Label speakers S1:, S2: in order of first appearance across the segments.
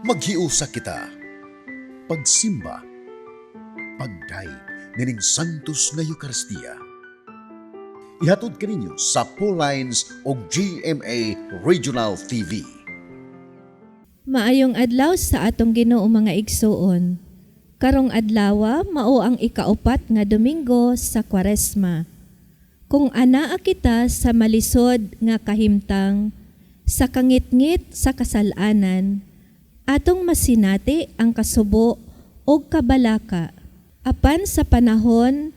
S1: Maghiusa kita. Pagsimba, pagday nining Santos nga Eucharistia. Ihatod kaninyo sa Pauline's o GMA Regional TV.
S2: Maayong adlaw sa atong Ginoo mga igsuon. Karong adlawa mao ang ikaupat nga Domingo sa Kwaresma. Kung anaa kita sa malisod nga kahimtang, sa kangitngit sa kasalanan, atong masinati ang kasubo o kabalaka. Apan sa panahon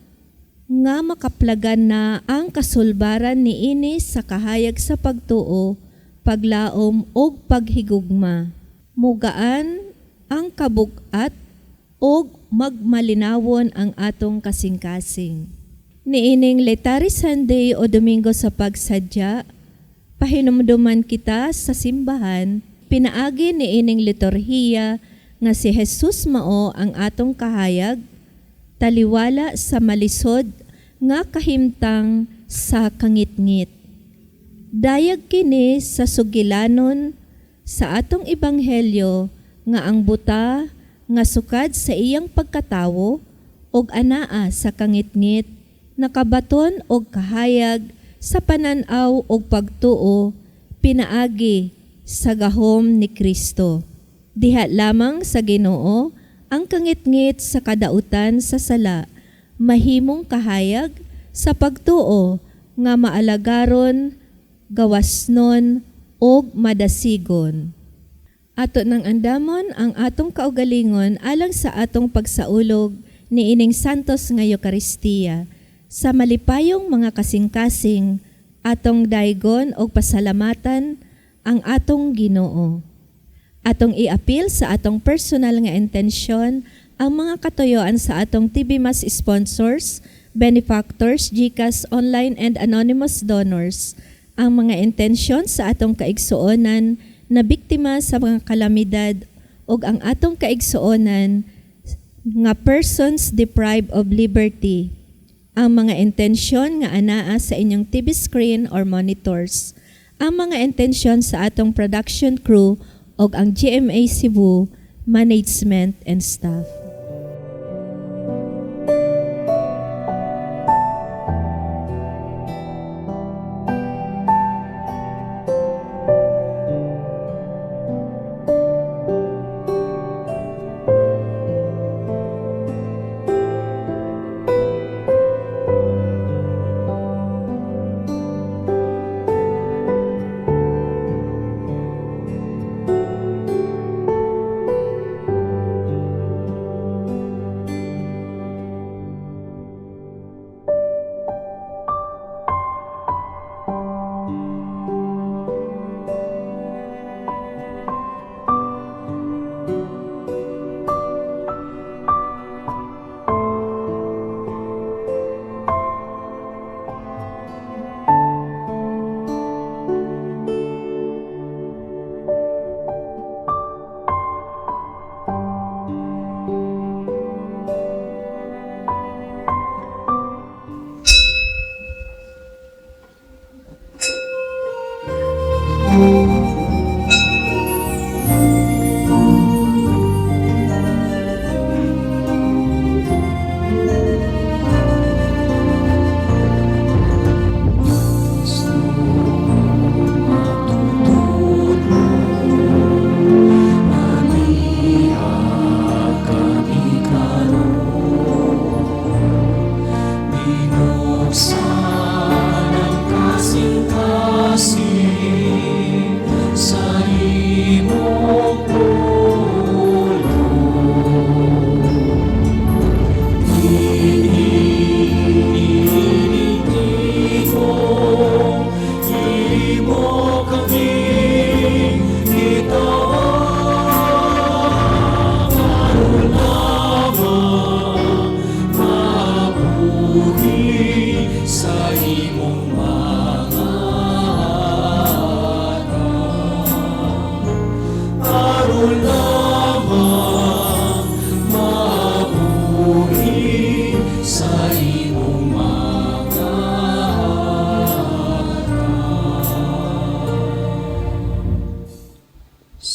S2: nga makaplagan na ang kasulbaran niini sa kahayag sa pagtuo, paglaom o paghigugma. Mugaan ang kabug-at o magmalinawon ang atong kasing-kasing. Niining Laetary Sunday o Domingo sa pagsadya, pahinumduman kita sa simbahan, pinaagi niining liturhiya nga si Jesus mao ang atong kahayag, taliwala sa malisod nga kahimtang sa kangitngit. Dayag kini sa sugilanon sa atong ebanghelyo nga ang buta nga sukad sa iyang pagkatawo og anaa sa kangitngit nakabaton og kahayag sa panan-aw og pagtuo pinaagi sa gahom ni Kristo. Diha lamang sa Ginoo ang kangitngit sa kadautan sa sala, mahimong kahayag sa pagtuo nga maalagaron, gawasnon og madasigon. Ato nang andamon ang atong kaugalingon alang sa atong pagsaulog ni ining Santos nga Eucharistia sa malipayong mga kasing-kasing atong daygon og pasalamatan ang atong Ginoo. Atong i-appeal sa atong personal nga intensyon ang mga katuyoan sa atong TV Mas sponsors, benefactors, GCash, online and anonymous donors, ang mga intensyon sa atong kaigsuonan na biktima sa mga kalamidad ug ang atong kaigsuonan nga persons deprived of liberty, ang mga intensyon nga anaa sa inyong TV screen or monitors, ang mga intensyon sa atong production crew ug ang GMA Cebu management and staff.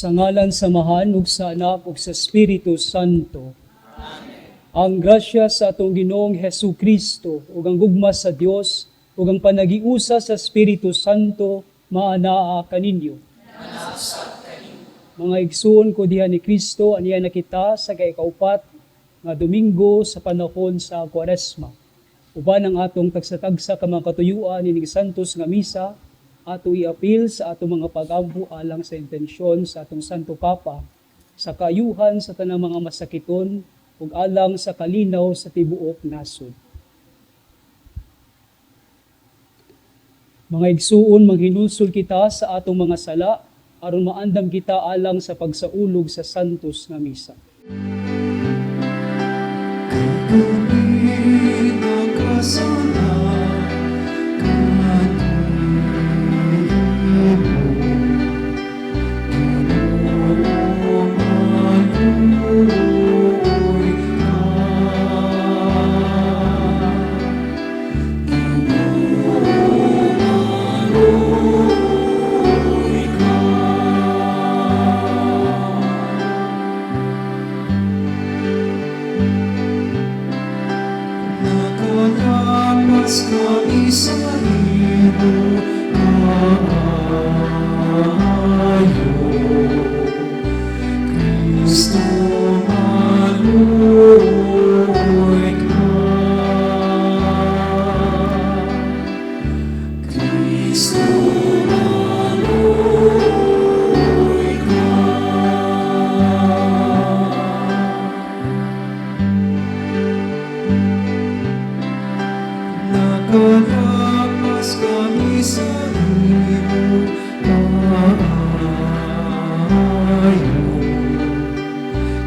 S3: Sa ngalan samahan ug sa Anak ug sa Espiritu Santo. Ang grasya sa atong Ginoong Hesu Kristo ug ang gugma sa Dios ug ang panagiusa sa Espiritu Santo maanaa kaninyo. Mga igsoon ko diha ni Kristo, aniya na kita sa kaikaupat nga Domingo sa panahon sa Kwaresma. Uban ang atong tagsa-tagsa ka mga katuyuan ni Santos nga misa, ato i-apil sa atong mga pag-ampo alang sa intensyon sa atong Santo Papa, sa kaayuhan sa tanang mga masakiton, ug alang sa kalinaw sa tibuok nasod. Mga igsuon, manghinulsol kita sa atong mga sala, aron maandam kita alang sa pagsaulog sa Santos nga misa.
S4: Nakatapas kami sa iyo, maayo. Kristo, maluoy ka. Kristo, maluoy ka. Nakatapas kami sa iyo, maayo.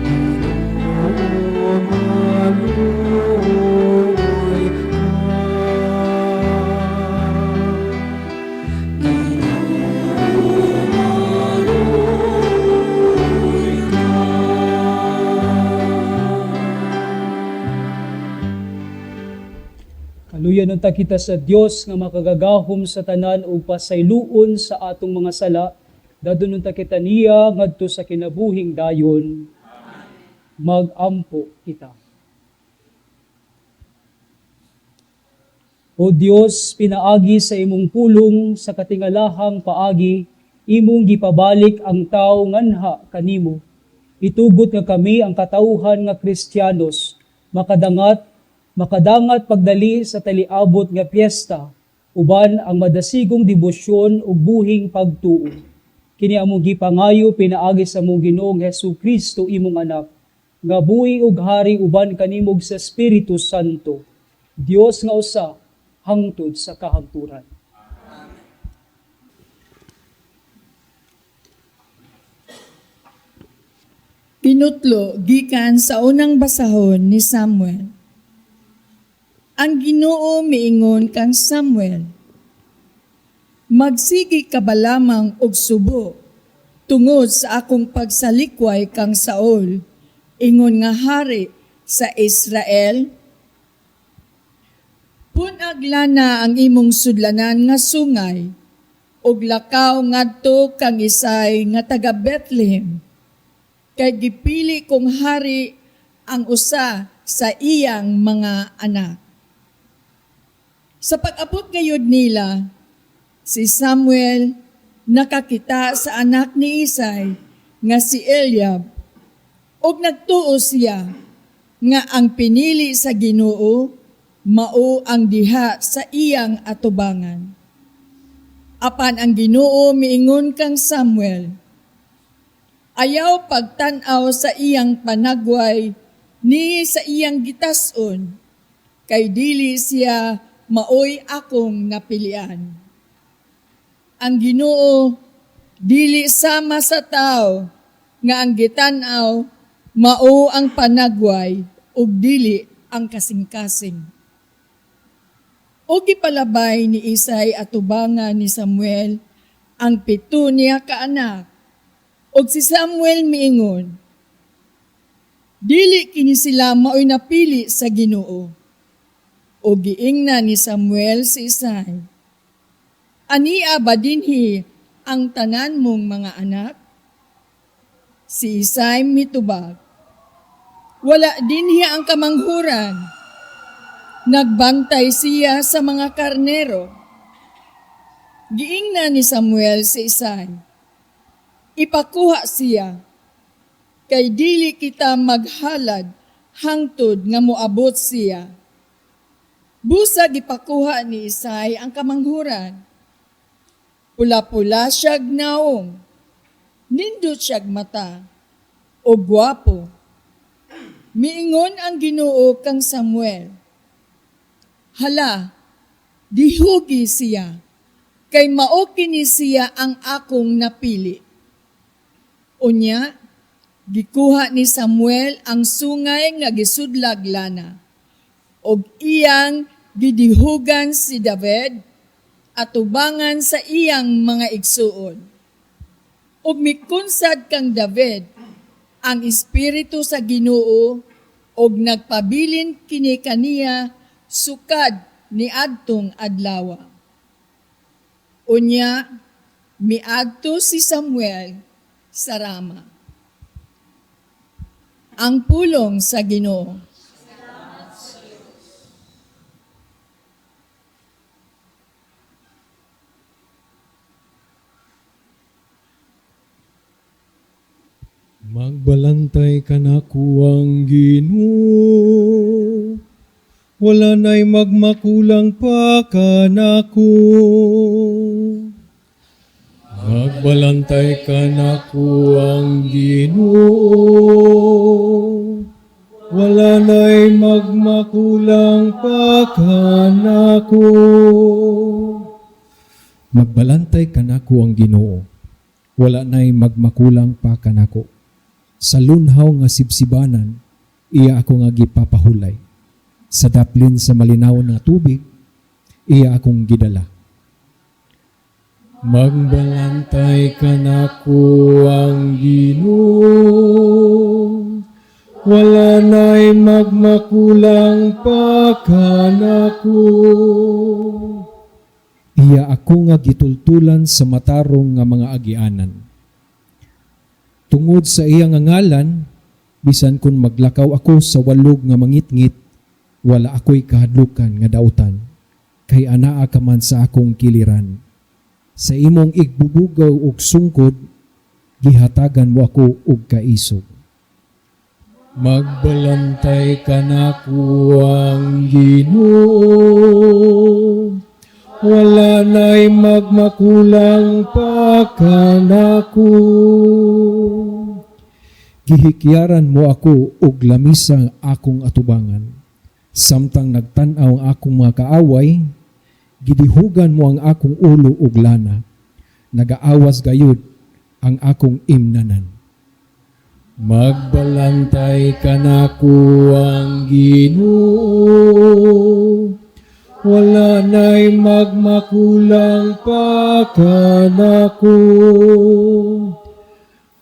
S4: Ginoo, maluoy ka. Ginoo, maluoy ka.
S3: Kaluyan unta kita sa Dios nga makagagahom sa tanan ug pasayloon sa atong mga sala. Dadon unta kita niya ngadto sa kinabuhing dayon. Mag-ampo kita. O Dios, pinaagi sa imong pulong sa katingalahang paagi, imong gipabalik ang tao nganha kanimo. Itugot nga kami ang katawhan nga Kristiyanos, makadangat pagdali sa taliabot nga piyesta, uban ang madasigong debosyon ug buhing pagtuo. Kini among gipangayo pinaagi sa among Ginoong Hesu Kristo imong anak, nga buhi ug hari uban kanimog sa Espiritu Santo, Dios nga usa hangtod sa kahagturan.
S5: Pinutlo gikan sa unang basahon ni Samuel. Ang Ginoo miingon kang Samuel, magsigi ka ba lamang og subo tungod sa akong pagsalikway kang Saul, ingon nga hari sa Israel? Punag lana ang imong sudlanan nga sungay, og lakaw ngadto kang Isay nga taga Bethlehem, kay gipili kong hari ang usa sa iyang mga anak. Sa pag-abot ngayod nila, si Samuel nakakita sa anak ni Isay nga si Eliab, ug nagtuo siya nga ang pinili sa Ginoo mao ang diha sa iyang atubangan. Apan ang Ginoo miingon kang Samuel, ayaw pagtan-aw sa iyang panagway ni sa iyang gitas-on, kay dili siya maoy akong napilian. Ang Ginoo dili sama sa tao nga ang gitan-aw mao ang panagway ug dili ang kasing-kasing. O gipalabay ni Isay atubangan ni Samuel ang 7 niya ka anak. Og si Samuel miingon, dili kini sila maoy napili sa Ginoo. O giingna ni Samuel si Isay, ania ba dinhi ang tanan mong mga anak? si Isay mitubag. Wala din hiya ang kamanghuran. Nagbantay siya sa mga karnero. Giingna ni Samuel si Isay. Ipakuha siya, kay dili kita maghalad hangtod nga moabot siya. Busag ipakuha ni Isay ang kamanghuran. Pula-pula siyag naong, nindot siyag mata, o gwapo. Miingon ang Ginoo kang Samuel. Hala, dihugi siya, kay mao kini siya ang akong napili. Unya, gikuha ni Samuel ang sungay nga gisudlag lana, og iyang gidihugan si David at ubangan sa iyang mga igsuon. Ug mikunsad kang David ang espiritu sa Ginoo og nagpabilin kini kaniya sukad ni adtong adlaw. Unya, miadto si Samuel sa Rama. Ang pulong sa Ginoo.
S6: Magbalantay ka na kuwang Ginoo, wala na'y magmakulang pa ka na ko. Magbalantay ka na kuwang Ginoo, wala na'y magmakulang pa ka na ko. Magbalantay ka na kuwang Ginoo, wala na'y magmakulang pa ka na ko. Sa lunhaw nga sibsibanan, iya ako nga gipapahulay. Sa daplin sa malinaw nga tubig, iya akong gidala. Magbalantay ka na kuwang Ginoo, wala na'y magmakulang pa ka na ko. Iya ako nga gitultulan sa matarong nga mga agianan. Tungod sa iyang ngalan, bisan kun maglakaw ako sa walog nga mangitngit, wala ako'y kahadlukan nga dautan, kay anaa ka man sa akong kiliran. Sa imong igbubugaw og sungkod, gihatagan mo ako og kaisog. Magbalantay ka na kuwang Ginoo, wala na'y magmakulang pa ka na ko. Gihikyaran mo ako og lamisa akong atubangan. Samtang nagtan-aw ang akong mga kaaway, gidihugan mo ang akong ulo og lana. Nagaawas gayud ang akong imnanan. Magbalantay ka na kuwang Ginoo, wala na'y magmakulang pa ka na ko.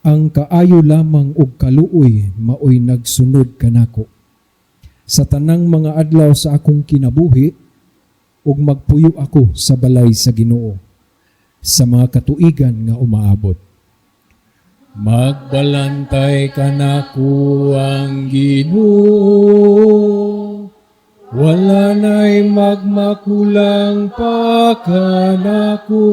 S6: Ang kaayo lamang og kaluoy maoy nagsunod kanako. Sa tanang mga adlaw sa akong kinabuhi, ug magpuyo ako sa balay sa Ginoo, sa mga katuigan nga umaabot. Magbalantay ka na kuwang Ginoo, wala na'y magmakulang pa ka na ko.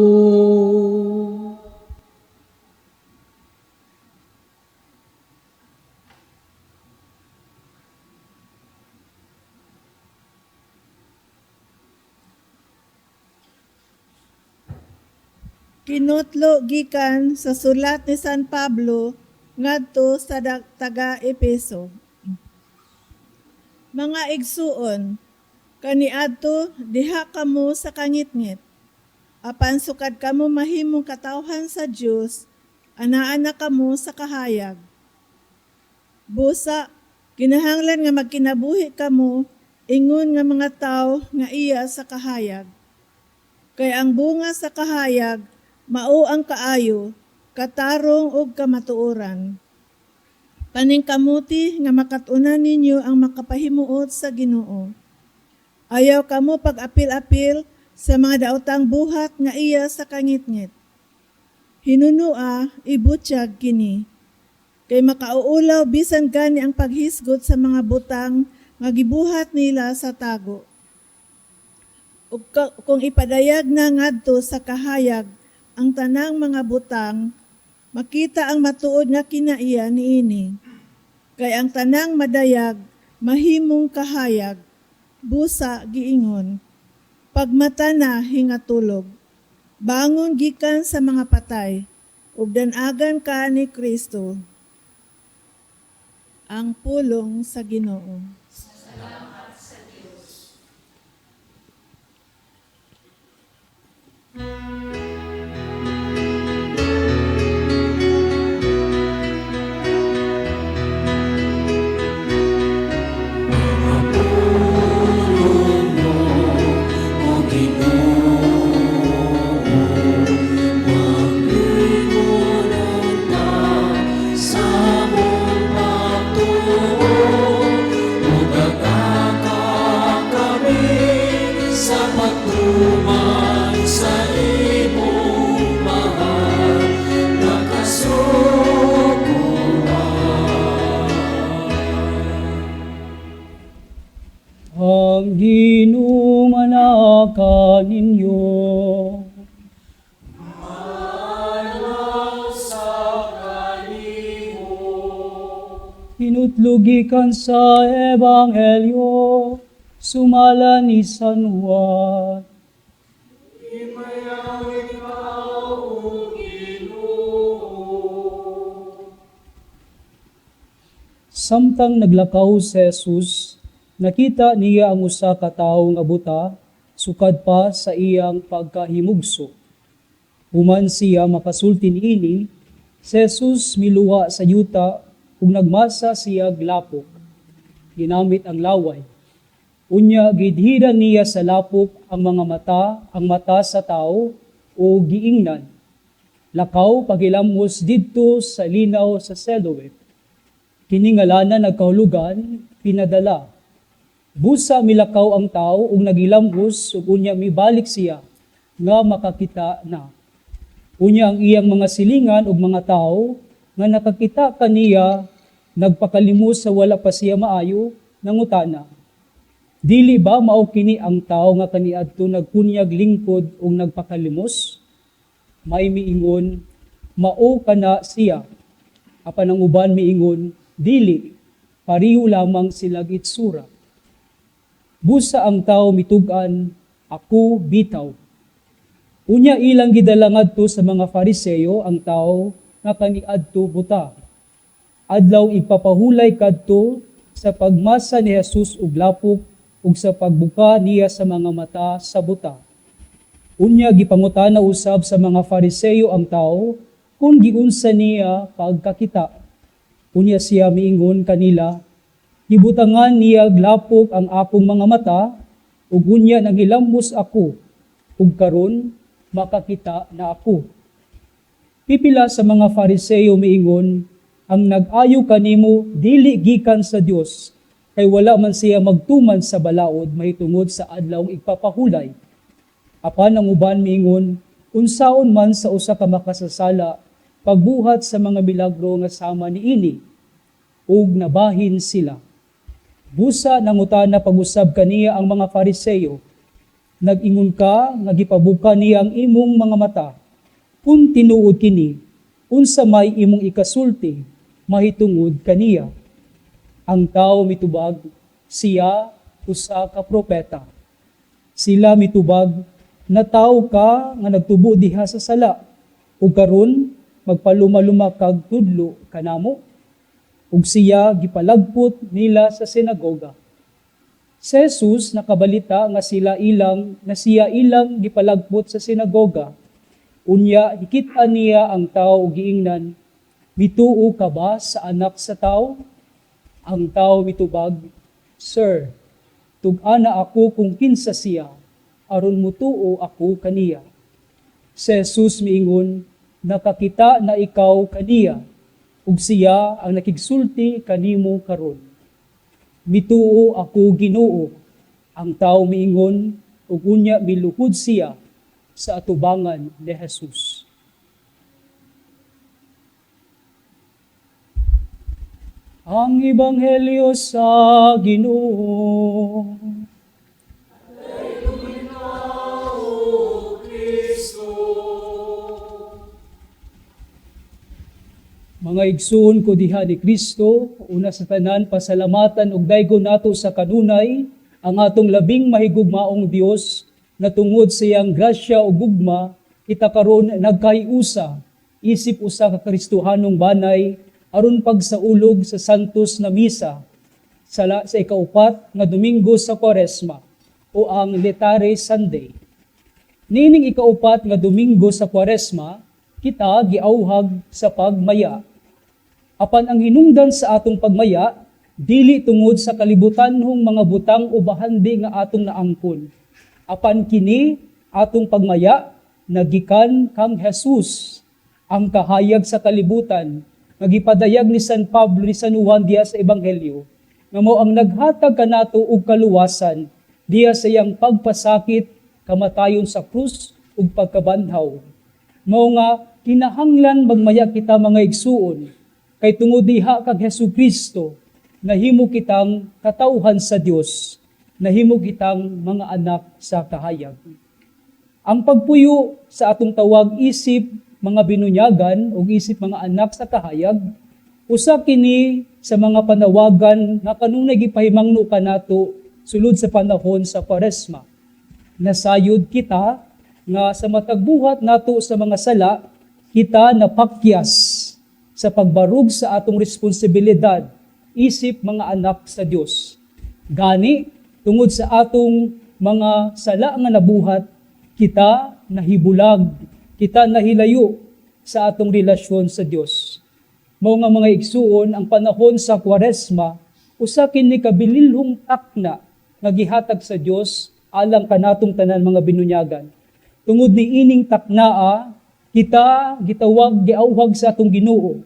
S7: Kinutlo gikan sa sulat ni San Pablo ngadto sa taga Epeso. Mga igsuon, kaniadto diha kamo sa kangitngit. Apan sukad kamo mahimong katawhan sa Dios, anaa kamo sa kahayag. Busa, kinahanglan nga magkinabuhi kamo ingon nga mga tawo nga iya sa kahayag. Kay ang bunga sa kahayag mao ang kaayo, katarong ug kamatuoran. Paningkamuti nga makatuna ninyo ang makapahimuot sa Ginoo. Ayaw kamo pag-apil-apil sa mga daotang buhat nga iya sa kangitngit. Hinunua, ibutyag kini. kay makauulaw bisan gani ang paghisgot sa mga butang nga gibuhat nila sa tago. Ug kung ipadayag na ngadto sa kahayag ang tanang mga butang, makita ang matuod nga kinaiya niini. Kay ang tanang madayag mahimong kahayag, busa giingon, pagmata na hingatulog, bangon gikan sa mga patay, ug danagan ka ni Kristo. Ang pulong sa Ginoo.
S3: Ang ginumanaka ninyo. Hinutlugikan sa Ebanghelyo, sumala ni San Juan. Samtang naglakaw si Jesus, nakita niya ang usa ka tawo nga buta, sukad pa sa iyang pagkahimugso. Human siya makasulti niini, si Jesus miluwa sa yuta ug nagmasa siya glapok. Ginamit ang laway. Unya gidhiran niya sa lapok ang mata sa tao o giingnan. Lakaw pagilamos didto sa linaw sa Siloe. Kiningalanan nagkahulugan, pinadala. Busa milakaw ang tao ug nagilambos ug unya mibalik siya nga makakita na. Unya ang iyang mga silingan ug mga tao nga nakakita kaniya nagpakalimos sa wala pa siya maayo nangutana. Dili ba mao kini ang tao nga kaniadto nagkunyag lingkod ug nagpakalimos? May miingon, mao kana siya. Apan ang uban miingon, dili, pareho lamang silang itsura. Busa ang tao mitugan, ako bitaw. Unya ilang gidala ngadto sa mga Fariseo ang tao nga kaniadto buta. Adlaw ipapahulay kadto sa pagmasa ni Jesus og lapok ug sa pagbuka niya sa mga mata sa buta. Unya gipangutana usab sa mga Fariseo ang tao kung giunsa niya pagkakita. Unya siya miingon kanila, gibutangan niya glapok ang akong mga mata ug unya nangilambos ako ug karon makakita na ako. Pipila sa mga Fariseo miingon, ang nag-ayo kanimo dili gikan sa Dios, kay wala man siya magtuman sa balaod mahitungod sa adlawng igpapahulay. Apan ang uban miingon, unsaon man sa usa ka makasasala pagbuhat sa mga milagro nga sama niini, ug nabahin sila. Busa nangutana pag-usab kaniya ang mga Fariseo, nag-ingon ka nga gipabuka niya ang imong mga mata. Kung tinuod kini, unsa may imong ikasulti mahitungod kaniya. Ang tao mitubag, siya usa ka propeta. Sila mitubag, nataw ka nga nagtubo diha sa sala, ug karon magpaluma-luma kag tudlo kanamo. Ug siya gipalagpot nila sa sinagoga. Si Jesus nakabalita nga siya ilang gipalagpot sa sinagoga. Unya hikit-an niya ang tao ug giingnan, mituo ka ba sa anak sa tao? Ang tao mitubag, Sir, tug-ana ako kung kinsa siya, aron mutuo ako kaniya. Si Jesus miingon, nakakita na ikaw kaniya, ug siya ang nakigsulti kanimo karon. Mituo ako Ginoo. Ang tao miingon, ug unya miluhod siya sa atubangan ni Jesus. Ang Ebanghelyo sa Ginoo. Mga igsoon ko diha ni Kristo, una sa tanan pasalamatan ug daygon nato sa kanunay ang atong labing mahigugmaong Dios na tungod sa iyang grasya ug gugma kita karon nagkaiusa isip usa ka Kristohanong banay aron pagsaulog sa santos na misa sa ikaupat nga Domingo sa Kwaresma o ang Laetare Sunday. Nining ikaupat nga Domingo sa Kwaresma, kita giauhag sa pagmaya. Apan ang hinungdan sa atong pagmaya, dili tungod sa kalibutanhong mga butang o bahandi nga atong naangkon. Apan kini atong pagmaya, nagikan kang Jesus, ang kahayag sa kalibutan, nagipadayag ni San Pablo ni San Juan diha sa Ebanghelyo, nga mao ang naghatag kanato og kaluwasan diha sa iyang pagpasakit, kamatayon sa krus ug pagkabandhaw. Mao nga kinahanglan magmaya kita mga igsuon, kay tungod diha kag Hesukristo, nahimo kitang katawhan sa Dios, nahimo kitang mga anak sa kahayag. Ang pagpuyo sa atong tawag isip mga binunyagan o isip mga anak sa kahayag, usa kini sa mga panawagan nga kanunay gipahimangno kanato sulod sa panahon sa Kwaresma. Nasayod kita nga sa matagbuhat nato sa mga sala, kita napakyas sa pagbarug sa atong responsibilidad, isip mga anak sa Dios. Gani, tungod sa atong mga sala nga nabuhat, kita nahibulag, kita nahilayo sa atong relasyon sa Dios. Mao nga mga igsuon, ang panahon sa Kwaresma, usa kini kabililhong takna nga gihatag sa Dios alang kanatong tanan mga binunyagan. Tungod ni ining taknaa, kita gitawag giauhag sa atong Ginoo,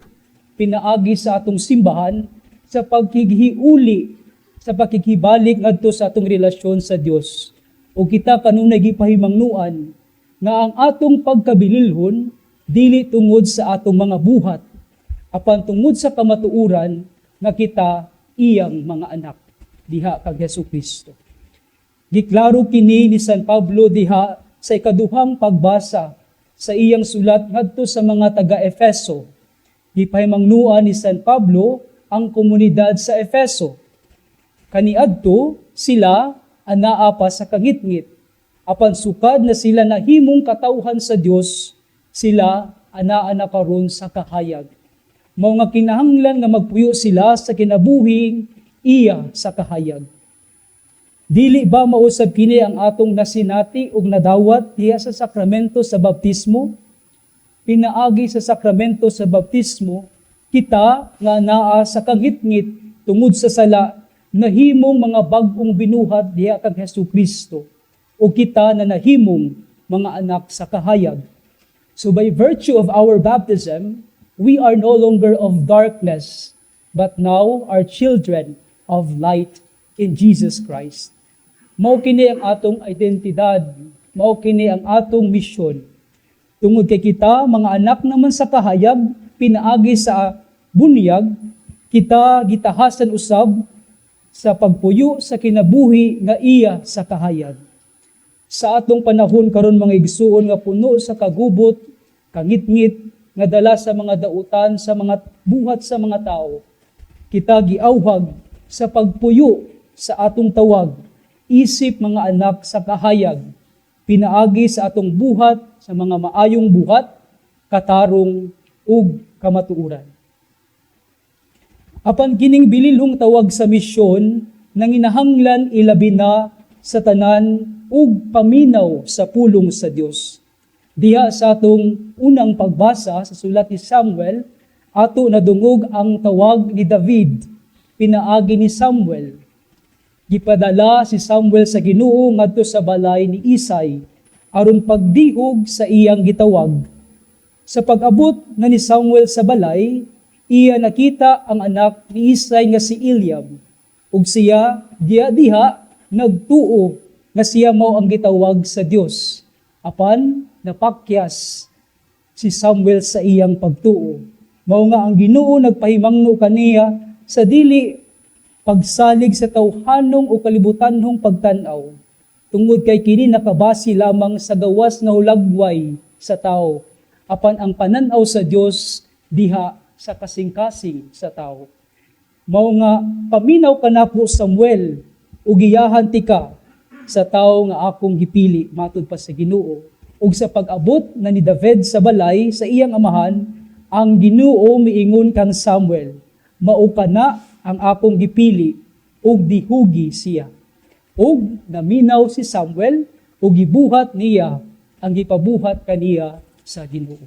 S3: pinaagi sa atong simbahan sa pagkighiuli, sa pagkikibalik ngadto sa atong relasyon sa Dios. O kita kanunay gipahimangnuan nga ang atong pagkabililhon dili tungod sa atong mga buhat, apan tungod sa kamatuoran nga kita iyang mga anak diha kag Hesukristo. Giklaro kini ni San Pablo diha sa ikaduhang pagbasa sa iyang sulat ngadto sa mga taga-Efeso. Gipahimangnuan ni San Pablo ang komunidad sa Efeso. Kaniadto sila anaa pa sa kangitngit, apan sukad na sila nahimong katawhan sa Dios, sila anaa na karon sa kahayag. Mao nga kinahanglan nga magpuyo sila sa kinabuhing iya sa kahayag. Dili ba mausab kini ang atong nasinati ug nadawat diha sa sakramento sa baptismo? Pinaagi sa sakramento sa baptismo, kita nga naa sa kangitngit tungod sa sala, nahimong mga bag-ong binuhat diha kag Hesukristo, o kita na nahimong mga anak sa kahayag. So by virtue of our baptism, we are no longer of darkness, but now are children of light in Jesus Christ. Mao kini ang atong identidad, mao kini ang atong misyon. Tungod kay kita, mga anak naman sa kahayag, pinaagi sa bunyag, kita gitahasan usab sa pagpuyo sa kinabuhi nga iya sa kahayag. Sa atong panahon karon mga igsuon nga puno sa kagubot, kangitngit, nga dala sa mga dautan, sa mga buhat sa mga tao, kita giauhag sa pagpuyo sa atong tawag, isip mga anak sa kahayag, pinaagi sa atong buhat, sa mga maayong buhat, katarong ug kamatuoran. Apan kining bililhong tawag sa misyon, nanginahanglan ilabi na sa tanan ug paminaw sa pulong sa Dios. Diha sa atong unang pagbasa sa sulat ni Samuel, ato nadungog ang tawag ni David, pinaagi ni Samuel. Gipadala si Samuel sa Ginoo ngadto sa balay ni Isay aron pagdihog sa iyang gitawag. Sa pag-abot na ni Samuel sa balay, iya nakita ang anak ni Isay nga si Eliab, ug siya diha nagtuo nga siya mao ang gitawag sa Dios. Apan napakyas si Samuel sa iyang pagtuo. Mao nga ang Ginoo nagpahimangno kaniya sa dili pagsalig sa tawhanong o kalibutanhong pagtanaw, tungod kay kini nakabasi lamang sa gawas nga hulagway sa tao, apan ang pananaw sa Dios diha sa kasing-kasing sa tao. Mao nga paminaw kanako Samuel, ug giyahan ti ka sa tao nga akong gipili matud pa sa Ginoo, ug sa pag-abot na ni David sa balay sa iyang amahan, ang Ginoo miingon kang Samuel, mao kana ang akong gipili, ug dihugi siya. Ug naminaw si Samuel, ug gibuhat niya ang gipabuhat kaniya sa Ginoo.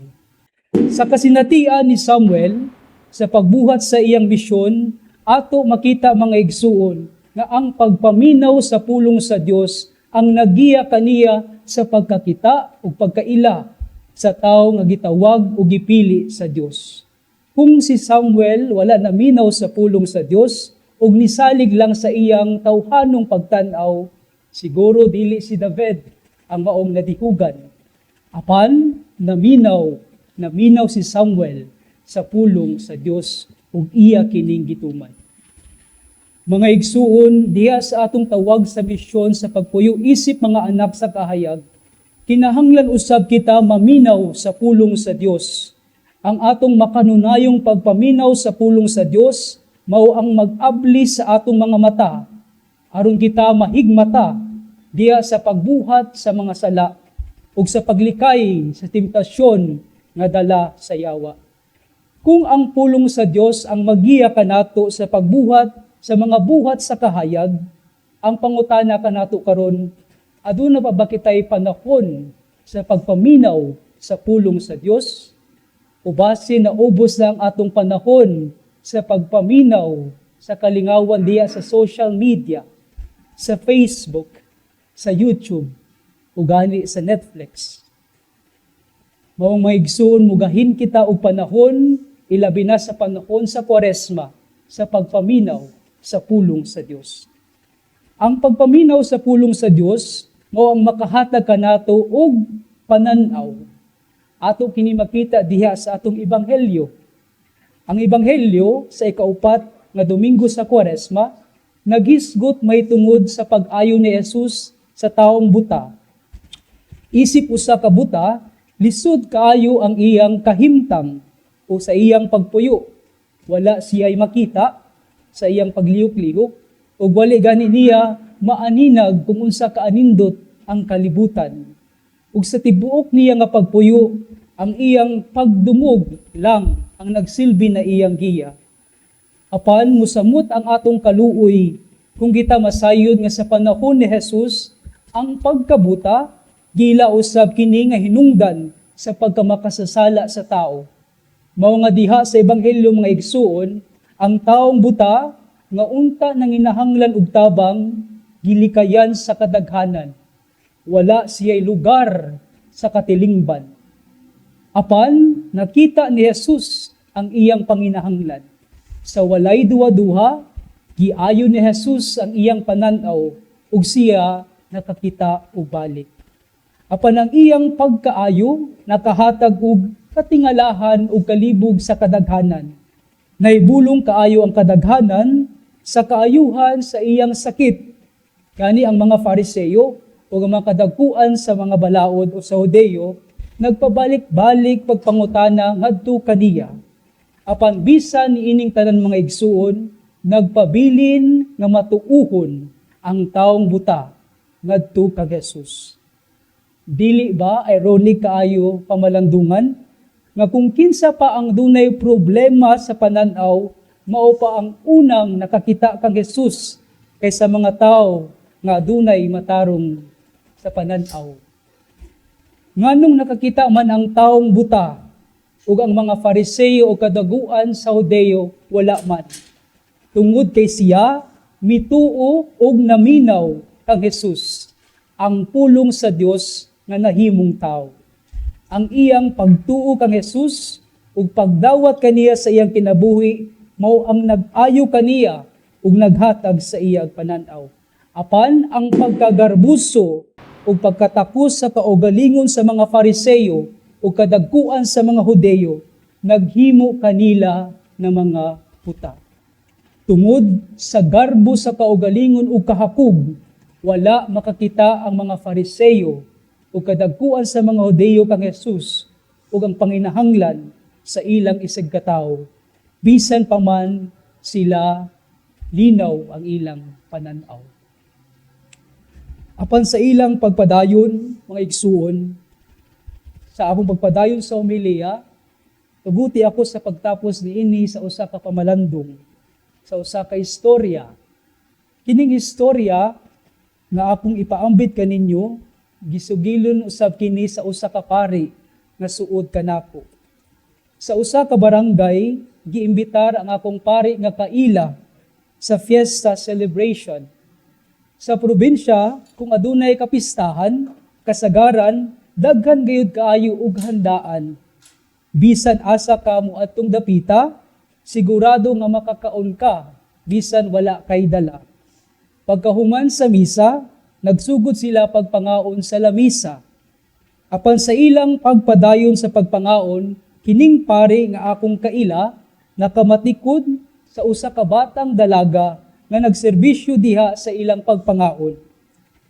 S3: Sa kasinatian ni Samuel, sa pagbuhat sa iyang misyon, ato makita mga igsuon nga ang pagpaminaw sa pulong sa Dios ang nagiya kaniya sa pagkakita ug pagkaila sa tawo nga gitawag o gipili sa Dios. Kung si Samuel wala naminaw sa pulong sa Dios ug nisalig lang sa iyang tawhanong pagtan-aw, siguro dili si David ang maong nadihugan. Apan naminaw si Samuel sa pulong sa Dios ug iya kining gituman. Mga igsuon, diha sa atong tawag sa misyon sa pagpuyo isip mga anak sa kahayag, kinahanglan usab kita maminaw sa pulong sa Dios. Ang atong makanunayong pagpaminaw sa pulong sa Dios mao ang mag-abli sa atong mga mata aron kita mahigmata diha sa pagbuhat sa mga sala ug sa paglikay sa temptasyon nga dala sa yawa. Kung ang pulong sa Dios ang magiya kanato sa pagbuhat sa mga buhat sa kahayag, ang pangutana kanato karon, aduna pa ba kitay panahon sa pagpaminaw sa pulong sa Dios? O base na ubos lang atong panahon sa pagpaminaw sa kalingawan diya sa social media, sa Facebook, sa YouTube, o gani sa Netflix? Maong maigsoon, mugahin kita og panahon, ilabi na sa panahon sa Kwaresma, sa pagpaminaw sa pulong sa Dios. Ang pagpaminaw sa pulong sa Dios mao ang makahatag kanato og pananaw. Ato kini makita diha sa atong ebanghelyo. Ang ebanghelyo sa ikaupat nga Domingo sa Kwaresma nagisgot may tungod sa pag-ayo ni Jesus sa taong buta. Isip usa ka buta, lisod kaayo ang iyang kahimtang o sa iyang pagpuyo. Wala siya'y makita sa iyang paglihok-lihok, o wali gani niya maaninag kung unsa kaanindot ang kalibutan. Ug sa tibuok niya nga pagpuyo, ang iyang pagdumog lang ang nagsilbi na iyang giya. Apan musamot ang atong kaluoy kung kita masayod nga sa panahon ni Jesus, ang pagkabuta gila usab kini nga hinungdan sa pagkamakasasala sa tao. Mao nga diha sa ebanghelyo mga igsuon, ang taong buta nga unta nanginahanglan og tabang gilikayan sa kadaghanan. Wala siya'y lugar sa katilingban. Apan nakita ni Jesus ang iyang panginahanglan. Sa walay duwa-duha, giayo ni Jesus ang iyang pananaw ug siya nakakita og balik. Apan ang iyang pagkaayo nakahatag og katingalahan ug kalibog sa kadaghanan. Naibulong kaayo ang kadaghanan sa kaayuhan sa iyang sakit. Kani ang mga Fariseo o ang mga kadagkuan sa mga balaod o sa Hudeo, nagpabalik-balik pagpangutana ngadto kaniya. Apan bisan niining tanan mga igsuon, nagpabilin nga matuuhon ang taong buta ngadto kag Jesus. Dili ba ironic kaayo pamalandungan? Nga kung kinsa pa ang dunay problema sa pananaw, mao pa ang unang nakakita kang Jesus kaysa mga tao nga dunay matarong sa pananaw. Nganong nakakita man ang taong buta ug ang mga Fariseo o kadaguan sa Hudeo wala man. Tungod kay siya mituo og naminaw kang Jesus, ang pulong sa Dios nga nahimong tao. Ang iyang pagtuo kang Jesus ug pagdawat kaniya sa iyang kinabuhi mao ang nag-ayo kaniya ug naghatag sa iyang pananaw. Apan ang pagkagarbuso ug pagkatakos sa kaugalingon sa mga Fariseo ug kadagkuan sa mga Hudeo naghimo kanila ng mga buta. Tungod sa garbo sa kaugalingon ug kahakog, wala makakita ang mga Fariseyo o kadagkuan sa mga Hudeyo kang Jesus ug ang panginahanglan sa ilang isig katawo. Bisan pa man sila linaw ang ilang pananaw. Apan sa ilang pagpadayon, mga igsuon, sa akong pagpadayon sa homilia, tuguti ako sa pagtapos niini sa usa ka pamalandong, sa usa ka istorya. Kining istorya nga akong ipaambit kaninyo, gisugilon usab kini sa usa ka pari nga suod kanako. Sa usa ka barangay, giimbitar ang akong pari nga kaila sa fiesta celebration. Sa probinsya, kung adunay kapistahan, kasagaran, daghan gayud kaayo ug handaan. Bisan asa ka mo atong dapita, sigurado nga makakaon ka, bisan wala kay dala. Pagkahuman sa misa, nagsugod sila pagpangaon sa lamisa. Apan sa ilang pagpadayon sa pagpangaon, kining pare nga akong kaila, nakamatikod sa usa ka batang dalaga nga nagserbisyo diha sa ilang pagpangaon.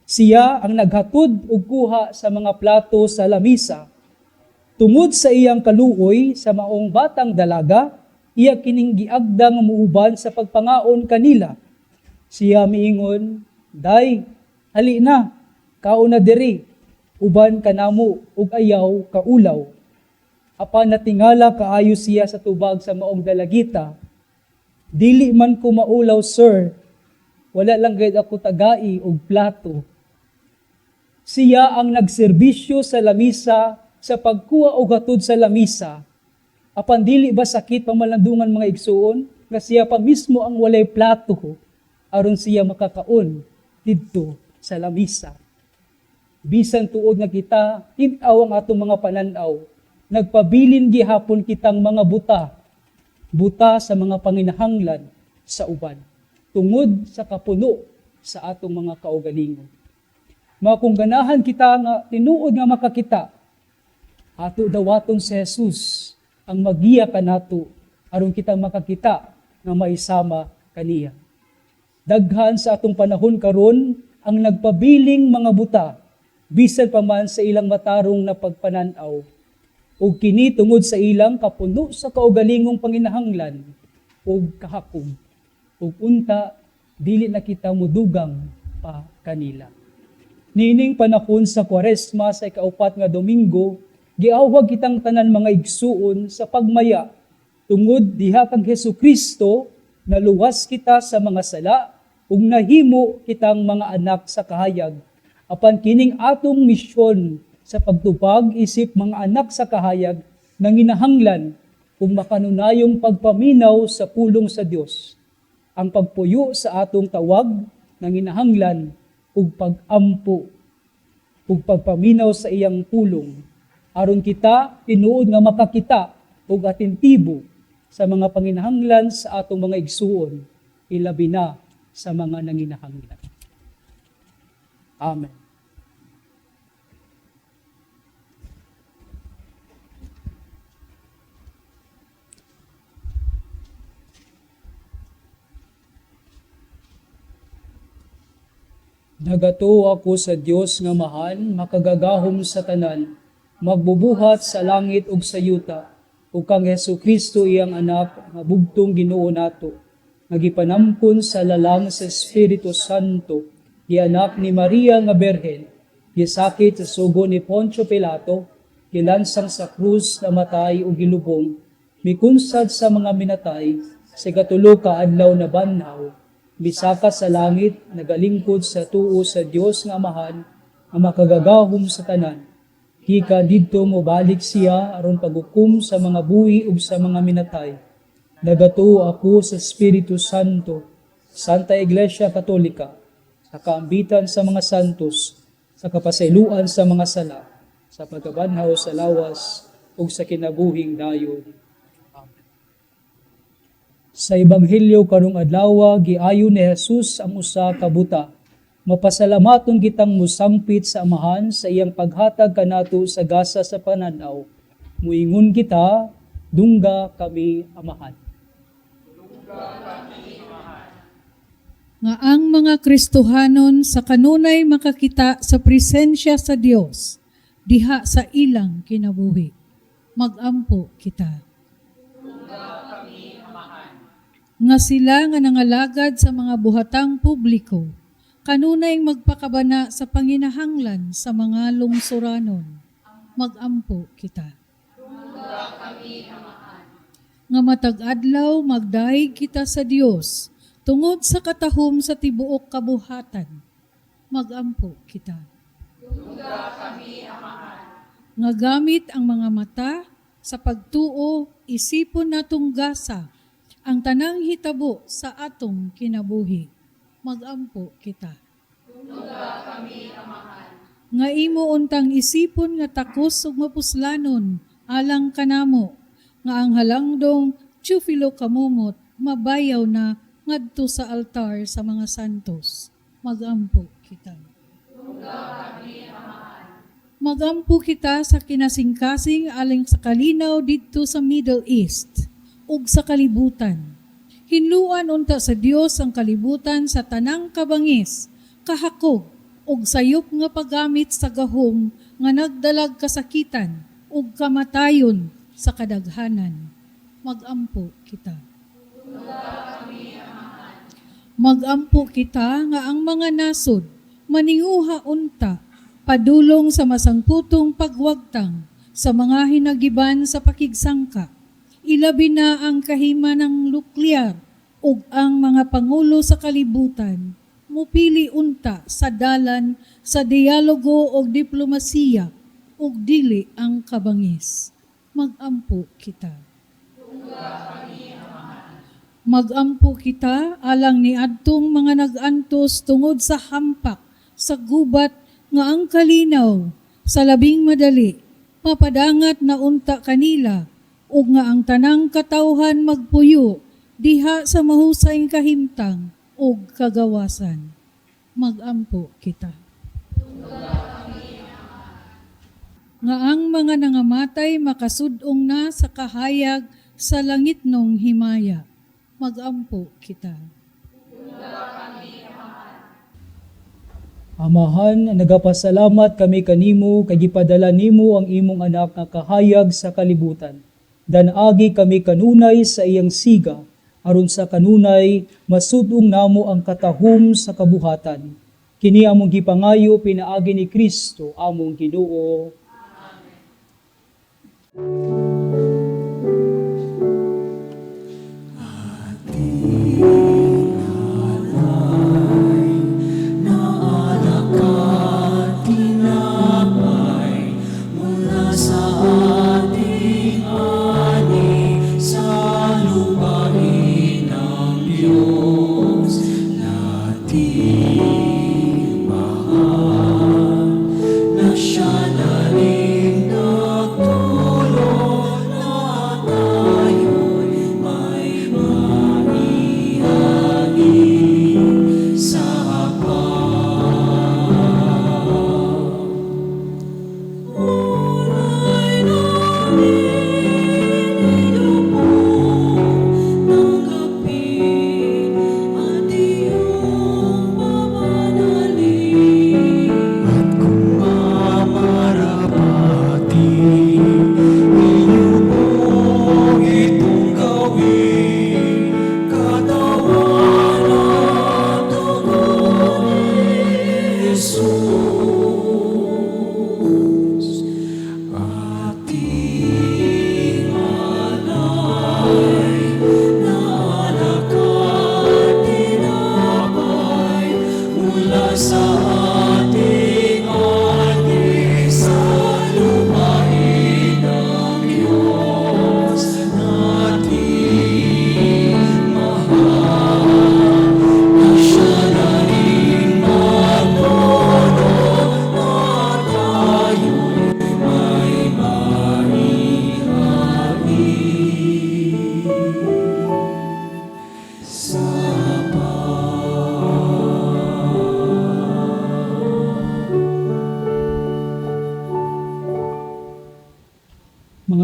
S3: Siya ang naghatod og kuha sa mga plato sa lamisa. Tungod sa iyang kaluoy sa maong batang dalaga, iya kining giagda nga muuban sa pagpangaon kanila. Siya miingon, "Day, hali na, kaon na diri, uban kanamo ug ayaw kaulaw." Apan natingala kaayo siya sa tubag sa maong dalagita. "Dili man ko maulaw, sir. Wala lang gayud ako tagai og plato." Siya ang nagserbisyo sa lamisa sa pagkuha og hatod sa lamisa. Apan dili ba sakit pamalandungan mga igsuon nga siya pa mismo ang walay plato aron siya makakaon didto sa lamisa. Bisan tuod nga kita tin-aw ang atong mga pananaw, nagpabilin gihapon kitang mga buta sa mga panginahanglan sa uban, tungod sa kapuno sa atong mga kaugalingon. Mga kung ganahan kita nga tinuod nga makakita, ato dawaton si Jesus ang magiya kanato aron kita makakita nga maisama kaniya. Daghan sa atong panahon karon ang nagpabiling mga buta, bisan pa man sa ilang matarong na pagpananaw, ug kini tungod sa ilang kapuno sa kaugalingong panginahanglan ug kahakog, ug unta dili na kita mudugang pa kanila. Nining panahon sa Kwaresma sa ikaupat nga Domingo, giawhag kitang tanan mga igsuon sa pagmaya tungod diha kang Hesukristo naluwas kita sa mga sala ug nahimo kitang mga anak sa kahayag. Apan kining atong misyon sa pagtupag isip mga anak sa kahayag nanginahanglan kung makanunayong pagpaminaw sa pulong sa Dios. Ang pagpuyo sa atong tawag nanginahanglan ug pag-ampo ug pagpaminaw sa iyang pulong aron kita tinuod nga makakita ug atentibo sa mga panginahanglan sa atong mga igsuon, ilabi na sa mga nanginahanglan. Amen. Nagato ako sa Dios nga mahal, makagagahom sa tanan, magbubuhat sa langit ug sa yuta, ug kang Hesukristo iyang anak, nga bugtong Ginoo nato, nagipanampun sa lalang sa Espiritu Santo, gianak ni Maria nga Berhen, gisakit sa sugo ni Poncio Pilato, gilansang sa krus na matay ug gilubong, mikunsad sa mga minatay, sa katulo ka adlaw na banhaw, bisaka sa langit, nagalingkod sa tuo sa Dios nga Amahan, nga makagagahom sa tanan. Hika didto mo balik siya aron paghukom sa mga buhi ug sa mga minatay. Nagato ako sa Espiritu Santo, Santa Iglesia Katolika, sa kaambitan sa mga santos, sa kapasayloan sa mga sala, sa pagkabanhaw sa lawas ug sa kinabuhing dayon. Sa Ebanghelyo karong adlaw giayo ni Jesus ang usa ka buta. Mapasalamaton kitang musampit sa Amahan sa iyang paghatag kanato sa gasa sa pananaw. Muingon kita, dungga kami Amahan. Dungga kami Amahan.
S8: nga ang mga Kristohanon sa kanunay makakita sa presensya sa Dios diha sa ilang kinabuhi. Magampo kita. Nga sila nga nangalagad sa mga buhatang publiko, kanunay magpakabana sa panginahanglan sa mga lungsuranon. Magampo kita. Nga matag-adlaw magdahig kita sa Dios, tungod sa katahom sa tibuok kabuhatan, magampo kita. Nga gamit ang mga mata sa pagtuo, isipon natong gasa, ang tanang hitabo sa atong kinabuhi, magampo kita. Nga imo untang isipon nga takos ug mapuslanon, alang kanamo, nga ang halangdong Teofilo kamumot, mabayaw na ngadto sa altar sa mga santos. Magampo kita. Magampo kita sa kinasingkasing aling sa kalinaw didto sa Middle East ug sa kalibutan. Hinluan unta sa Dios ang kalibutan sa tanang kabangis, kahakog ug sayop nga paggamit sa gahom nga nagdalag kasakitan ug kamatayon sa kadaghanan. Magampo kita. Magampo kita nga ang mga nasod maninguha unta padulong sa masangputong pagwagtang sa mga hinagiban sa pakigsangka. Ilabi na ang kahima ng nuklear ug ang mga pangulo sa kalibutan mupili unta sa dalan sa dialogo ug diplomasiya ug dili ang kabangis. Magampo kita. Magampo kita alang ni adtong mga nagantos tungod sa hampak sa gubat nga ang kalinaw sa labing madali mapadangat na unta kanila ug nga ang tanang katawhan magpuyo diha sa mahusayng kahimtang ug kagawasan. Magampo kita. Nga ang mga nangamatay makasudong na sa kahayag sa langitnong himaya. Magampo kita.
S3: Amahan, nagapasalamat kami kanimo kay gipadala nimo ang imong anak nga kahayag sa kalibutan. Danagi kami kanunay sa iyang siga, aron sa kanunay masudong namo ang katahom sa kabuhatan. Kini among gipangayo pinaagi ni Kristo among Ginoo.
S4: Na siya na rin nagtulong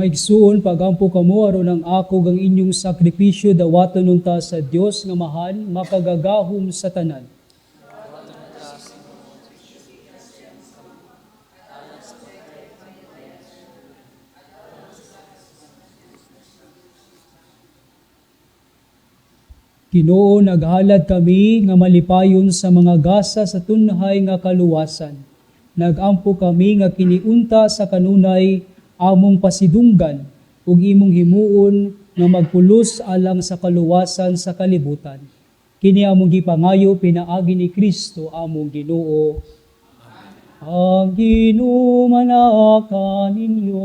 S3: Mga igsuon, pagampo kamo aron ang ako ang inyong sakripisyo dawaton unta sa Dios nga mahal makagagahom sa tanan. Ginoo, naghalad kami nga malipayon sa mga gasa sa tunhay nga kaluwasan. Nagampo kami nga kiniunta sa kanunay among pasidunggan ug imong himuon nga magpulos alang sa kaluwasan sa kalibutan. Kini among gipangayo pinaagi ni Kristo among Ginoo. Ang Ginoo manaka ninyo.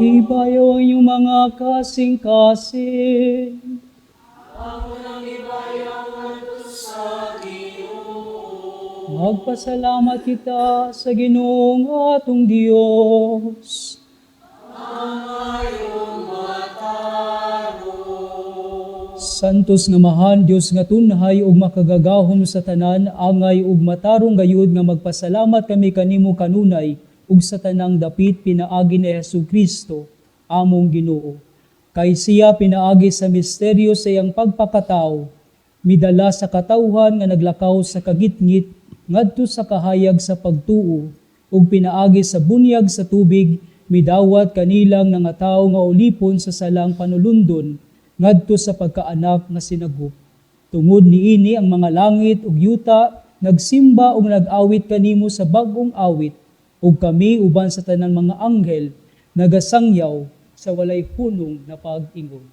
S3: Ibayaw ang iyong mga kasing-kasing. Magpasalamat kita sa Ginoong atong Dios. Santos nga mahan Dios nga tunhay ug makagagahom sa tanan, angay ug matarong gayud nga magpasalamat kami kanimo kanunay ug sa tanang dapit pinaagi ni Hesukristo among Ginoo. Kay siya pinaagi sa misteryo sa iyang pagpakatao, midala sa katawhan nga naglakaw sa kagitngit ngadto sa kahayag sa pagtuo ug pinaagi sa bunyag sa tubig, midawat kanilang nangataw nga ulipon sa salang panulundon ngadto sa pagkaanak nga sinagup. Tungod niini ang mga langit ug yuta nagsimba ug nag-awit kanimo sa bag-ong awit, ug kami uban sa tanan mga anghel nagasangyaw sa walay punong na pag-ingon.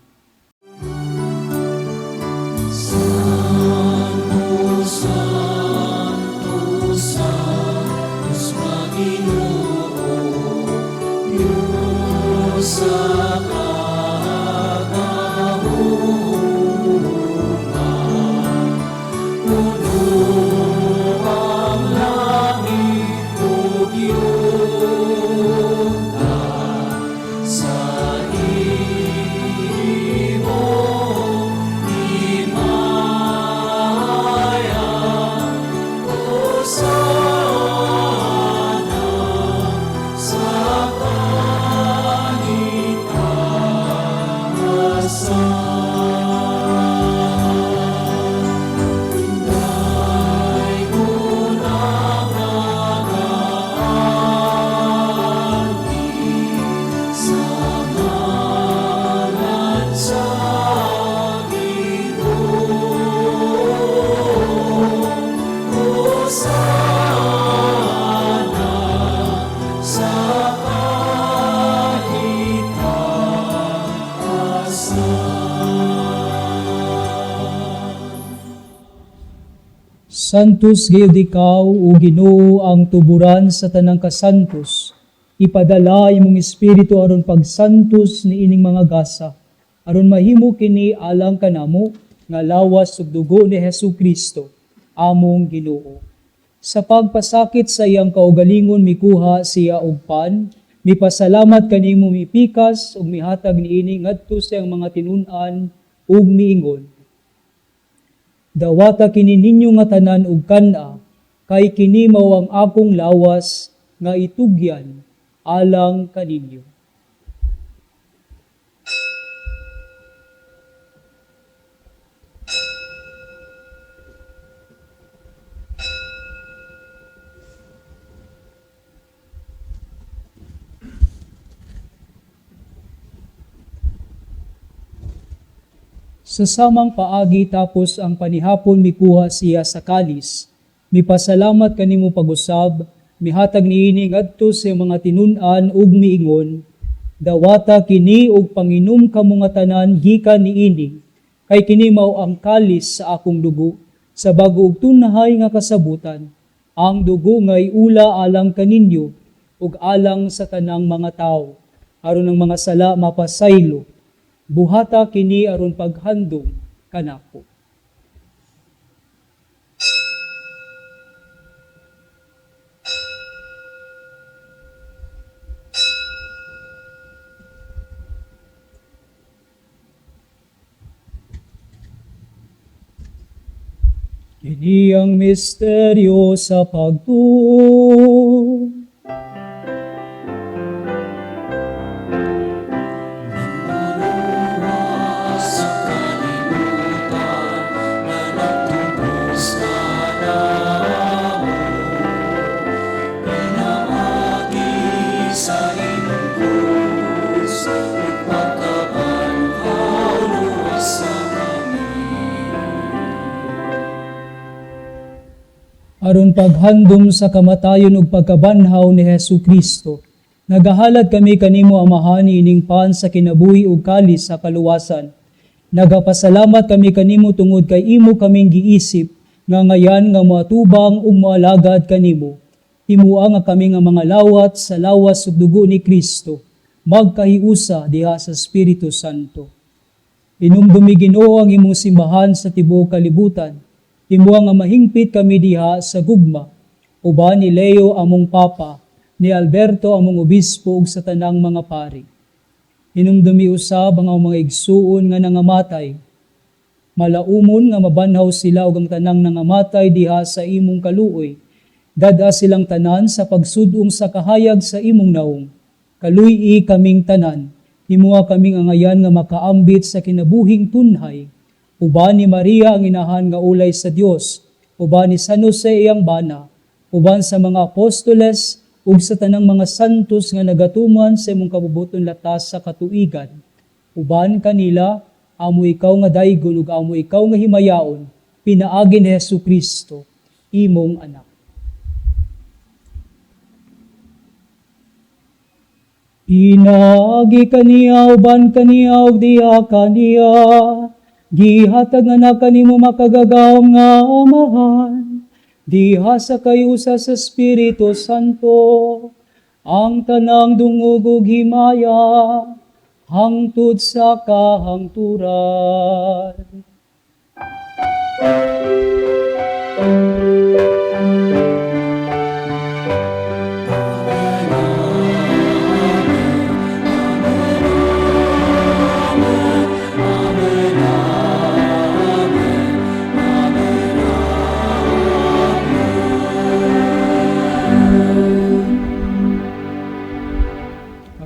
S3: Santos gayud ikaw, o Ginoo, ang tuburan sa tanang kasantos. Ipadala imong espiritu aron pagsantos ni ining mga gasa, aron mahimo kini alang kanamo nga lawas ug dugo ni Hesukristo, among Ginoo. Sa pagpasakit sa iyang kaugalingon mikuha siya og pan, mipasalamat kanimo mipikas ug mihatag niini ngadto sa iyang mga tinun-an ug miingon. Dawata kini ninyo nga tanan ug kana, kay kini mao ang akong lawas nga itugyan alang kaninyo. Sa samang paagi tapos ang panihapon mikuha siya sa kalis, mipasalamat kanimo pag-usab, mihatag niini ngadto sa mga tinun-an ug miingon, dawata kini og panginom kamo nga tanan gikan niini, kay kini mao ang kalis sa akong dugo, sa bag-o ug tunhay nga kasabutan, ang dugo nga iula alang kaninyo ug alang sa tanang mga tawo, aron ang mga sala mapasaylo. Buhata kini aron paghandom kanako. Kini ang misteryo sa pagtuo. Aron paghandom sa kamatayon ug pagkabanhaw ni Hesu Kristo, nagahalad kami kanimo Amahan ining pan sa kinabuhi ug kalis sa kaluwasan. Nagapasalamat kami kanimo tungod kay imo kaming giisip nga ngayan nga moatubang ug moalagad kanimo. Himuang nga kami nga mga lawat sa lawas ug dugo ni Kristo, magkahiusa diha sa Espiritu Santo. Inumdumi Ginoo ang imong simbahan sa tibuok kalibutan. Himuang nga mahingpit kami diha sa gugma, uban ni Leo among Papa, ni Alberto among Obispo ug sa tanang mga pari. Hinumdumi usab ang mga igsuon nga nangamatay. Malaumon nga mabanhaw sila ug ang tanang nangamatay diha sa imong kaluoy. Dada silang tanan sa pagsudong sa kahayag sa imong naong. Kaluy-i kaming tanan, himuha kaming angayan nga makaambit sa kinabuhing tunhay. Uban ni Maria ang inahan nga ulay sa Dios, uban ni San Jose iyang bana, uban sa mga apostoles, ug sa tanang mga santos nga nagatuman sa imong kabubuton latas sa katuigan. Uban kanila, amo ikaw nga daygon ug amo ikaw nga himayaon, pinaagi ni Hesu Kristo, imong anak. Pinaagi kaniya uban kaniya ug diha kaniya, gihatag nga na kanimo makagagawom nga Amahan, diha sa kayusa sa Espiritu Santo, ang tanang dungog ug himaya, hangtod sa kahangturan.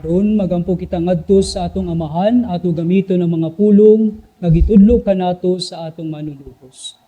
S3: Karon magampo kita ngadto sa atong Amahan, ato gamito ng mga pulong nga gitudlo kanato sa atong manunubos.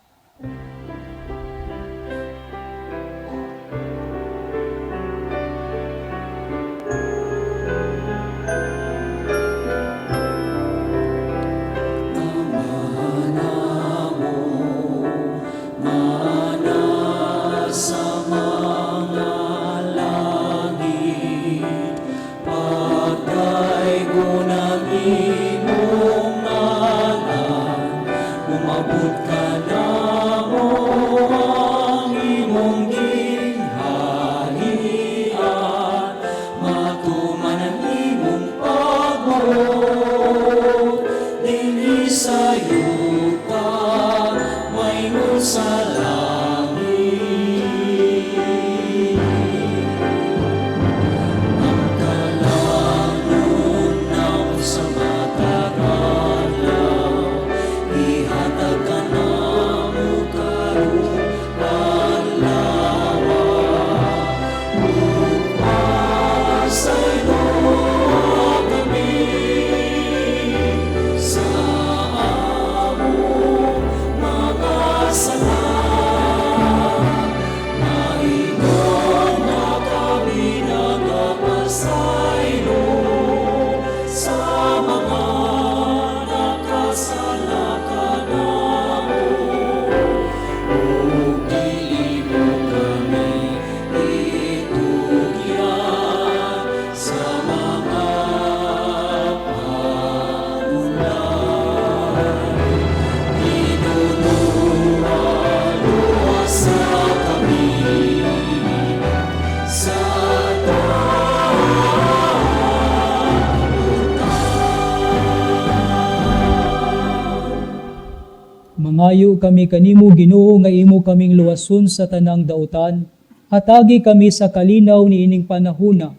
S3: Mangayo kami kanimo Ginoo nga imo kaming luwason sa tanang dautan. Hatagi kami sa kalinaw niining panahona.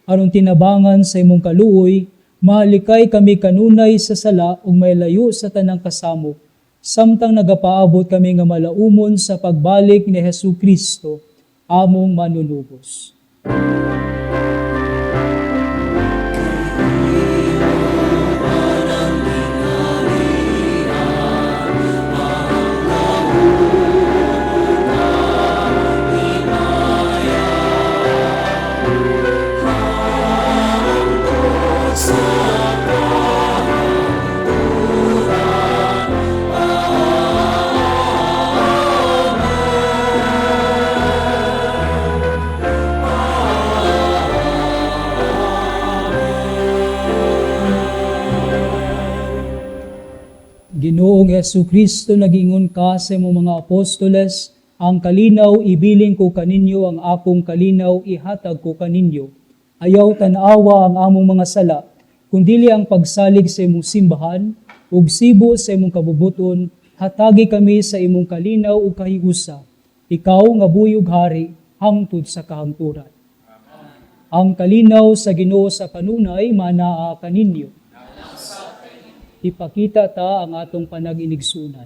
S3: Aron tinabangan sa imong kaluoy, mahalikay kami kanunay sa sala ug may layo sa tanang kasamo. samtang nagapaabot kami nga malaumon sa pagbalik ni Hesu Kristo, among manunubos. Ginoong Hesu Kristo, nagingon ka sa imong mga apostoles, ang kalinaw ibilin ko kaninyo, ang akong kalinaw ihatag ko kaninyo. Ayaw tanawa ang among mga sala, kundili ang pagsalig sa imong simbahan, ug sibo sa imong kabubuton, hatagi kami sa imong kalinaw ug kahigusa. Ikaw nga buyog hari, hangtod sa kahangturan. Ang kalinaw sa Ginoo sa kanunay manaa kaninyo. Ipakita ta ang atong panag-inigsunan.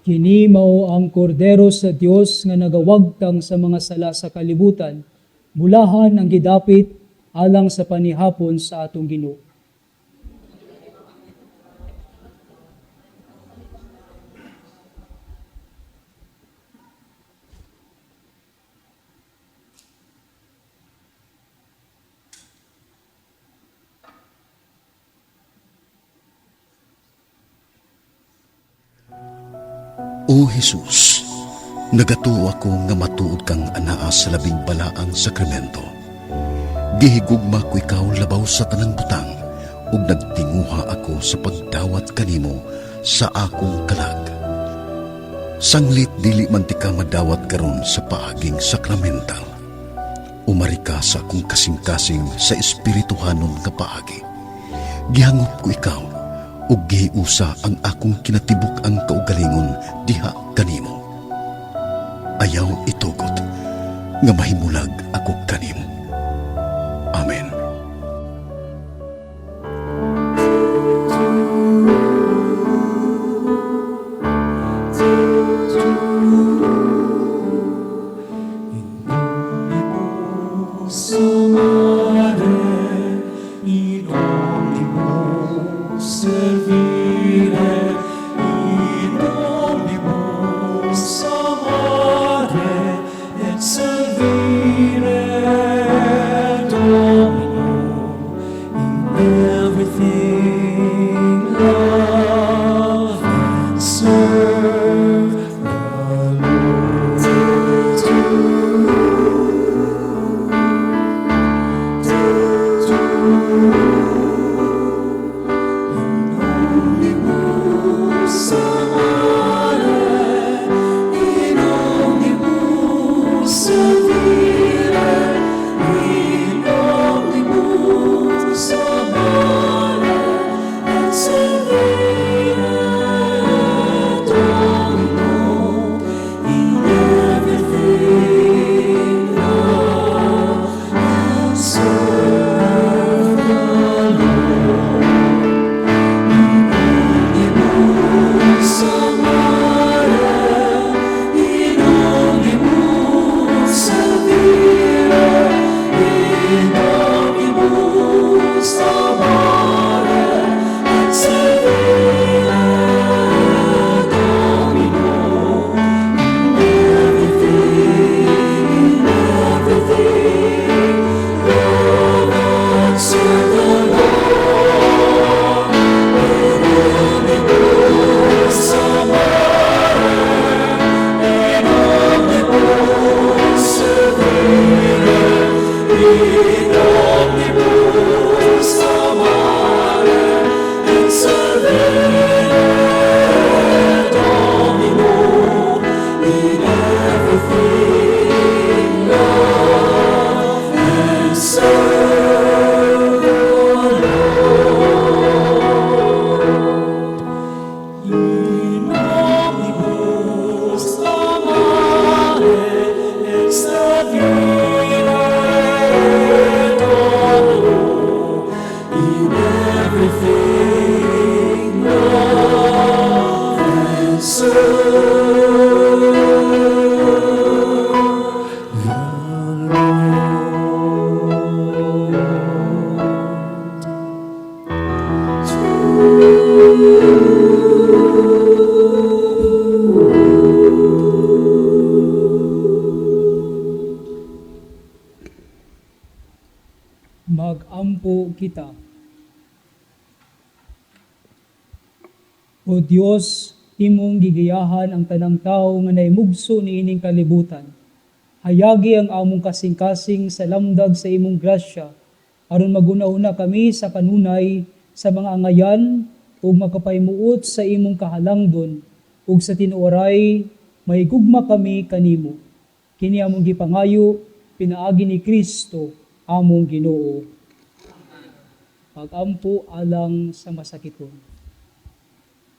S3: Kini mao ang kordero sa Dios nga nagawagtang sa mga sala sa kalibutan, bulahan ang gidapit alang sa panihapon sa atong Ginoo.
S1: O Jesus, nagatuo ako nga matuod kang anaa sa labing balaang sakramento. Gihigugma ko ikaw labaw sa tanang butang, ug nagtinguha ako sa pagdawat kanimo sa akong kalag. Sanglit dili man ti ka madawat karon sa paaging sakramental. Umari ka sa akong kasing-kasing sa espirituhanon nga paagi. Gihangop ko ikaw, ug gihiusa ang akong kinatibuk ang kaugalingon diha kanimo. Ayaw itugot nga mahimulag ako kanimo. Amen.
S4: Servire, Domine.
S3: kita. O Dios, imong gigiyahan ang tanang tao nga naimugso ni ining kalibutan. Hayagi ang among kasing-kasing sa lamdag sa imong grasya, aron maguna-una kami sa kanunay sa mga angayan ug makapaymuot sa imong kahalangdon ug sa tinuoray mahigugma kami kanimo. Kini among gipangayo pinaagi ni Kristo among Ginoo. Pagampo alang sa masakiton.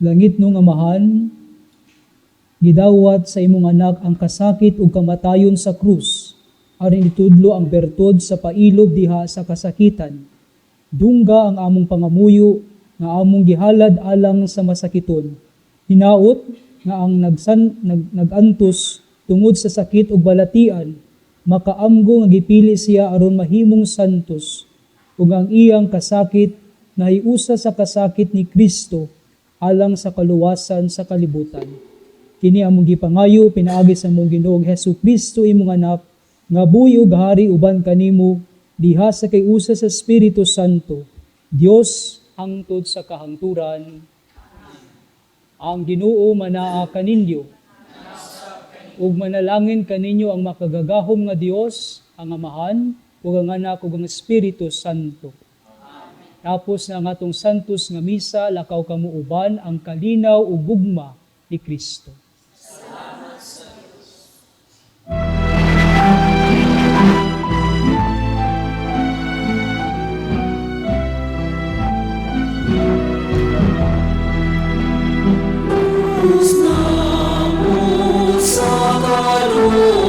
S3: Langit nung Amahan, gidawat sa imong anak ang kasakit ug kamatayon sa krus, aron itudlo ang bertod sa pailob diha sa kasakitan. Dungga ang among pangamuyo nga among gihalad alang sa masakiton. Hinaot nga ang nagantos tungod sa sakit ug balatian, makaamgo nga gipili siya aron mahimong santos, ug ang iyang kasakit nahiusa sa kasakit ni Kristo alang sa kaluwasan sa kalibutan. Kini among gipangayo pinaagi sa among Ginoong Hesukristo imong anak, nga buhi ug hari uban kanimo diha sa kayusa sa Espiritu Santo, Dios hangtod sa kahangturan. Ang Ginoo manaa kaninyo, ug manalangin kaninyo ang makagagahom nga Dios, ang Amahan, ug ang Anak ug ang Espiritu Santo. Tapos na ang atong santos nga misa, lakaw kamo uban ang kalinaw ug gugma ni Kristo.
S4: Sa kaluluwa